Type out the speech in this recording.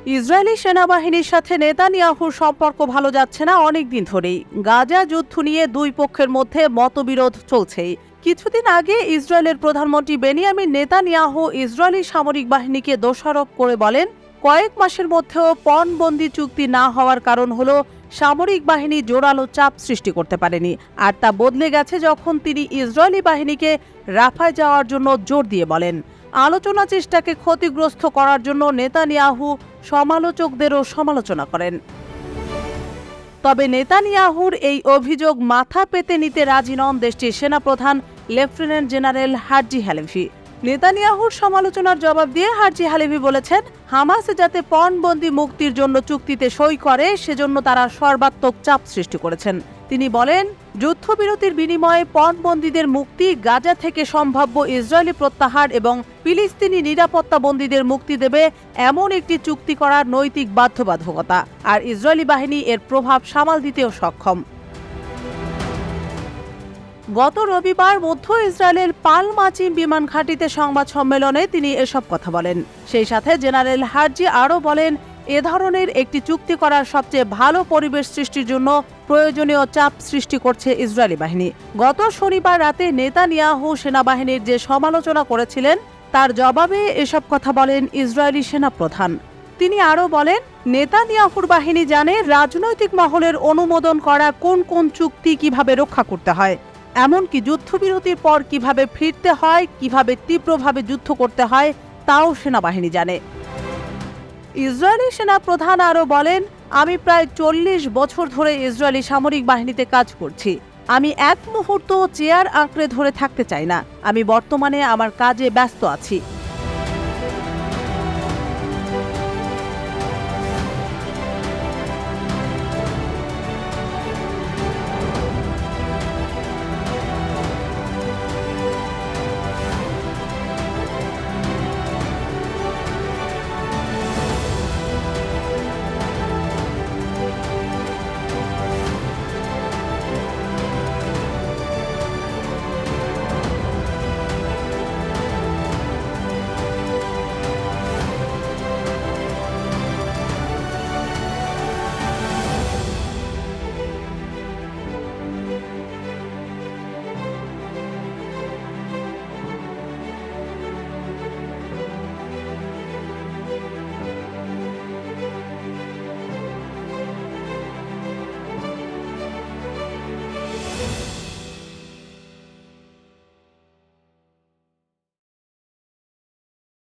Israeli সেনাবাহিনীর সাথে নেতানিয়াহুর সম্পর্ক ভালো যাচ্ছে না অনেকদিন ধরেই। গাজা যুদ্ধ নিয়ে দুই পক্ষের মধ্যে মতবিরোধ চলছেই। কিছুদিন আগে ইসরায়েলের প্রধানমন্ত্রী বেনিয়ামিন নেতানিয়াহু ইসরায়েলি সামরিক বাহিনীকে দোষারোপ করে বলেন, কয়েক মাসের মধ্যেও পণবন্দি চুক্তি না হওয়ার কারণ হলো সামরিক বাহিনী জোরালো চাপ সৃষ্টি করতে পারেনি। আর তা বদলে গেছে যখন তিনি ইসরায়েলি বাহিনীকে রাফায় যাওয়ার জন্য জোর দিয়ে বলেন। আলোচনা চেষ্টাকে ক্ষতিগ্রস্ত করার জন্য নেতানিয়াহু সমালোচকদেরও সমালোচনা করেন। তবে নেতানিয়াহুর এই অভিযোগ মাথা পেতে নিতে রাজি নন দেশটির সেনাপ্রধান লেফটেন্যান্ট জেনারেল হার্জি হালেভি। নেতানিয়াহুর সমালোচনার জবাব দিয়ে হার্জি হালেভি বলেছেন, হামাস যাতে পণবন্দি মুক্তির জন্য চুক্তিতে সই করে সেজন্য তারা সর্বাত্মক চাপ সৃষ্টি করেছেন। তিনি বলেন, যুদ্ধবিরতির বিনিময়ে পণবন্দীদের মুক্তি, গাজা থেকে সম্ভাব্য ইসরায়েলি প্রত্যাহার এবং ফিলিস্তিনি নিরাপত্তা বন্দীদের মুক্তি দেবে এমন একটি চুক্তি করার নৈতিক বাধ্যবাধকতা, আর ইসরায়েলি বাহিনী এর প্রভাব সামাল দিতেও সক্ষম। গত রবিবার মধ্য ইসরায়েলের পালমাচিম বিমান ঘাঁটিতে সংবাদ সম্মেলনে তিনি এসব কথা বলেন। সেই সাথে জেনারেল হার্জি আরও বলেন, এ ধরনের একটি চুক্তি করার সবচেয়ে ভালো পরিবেশ সৃষ্টির জন্য প্রয়োজনীয় চাপ সৃষ্টি করছে ইসরায়েলি বাহিনী। গত শনিবার রাতে নেতানিয়াহু সেনাবাহিনীর যে সমালোচনা করেছিলেন তার জবাবে এসব কথা বলেন ইসরায়েলি সেনাপ্রধান। তিনি আরও বলেন, নেতানিয়াহুর বাহিনী জানে রাজনৈতিক মহলের অনুমোদন করা কোন কোন চুক্তি কিভাবে রক্ষা করতে হয়, এমনকি যুদ্ধবিরতির পর কিভাবে ফিরতে হয়, কিভাবে তীব্রভাবে যুদ্ধ করতে হয় তাও সেনাবাহিনী জানে। ইসরায়েলি সেনাপ্রধান আরও বলেন, আমি প্রায় 40 বছর ধরে ইসরায়েলি সামরিক বাহিনীতে কাজ করছি। আমি এক মুহূর্ত চেয়ার আঁকড়ে ধরে থাকতে চাই না। আমি বর্তমানে আমার কাজে ব্যস্ত আছি।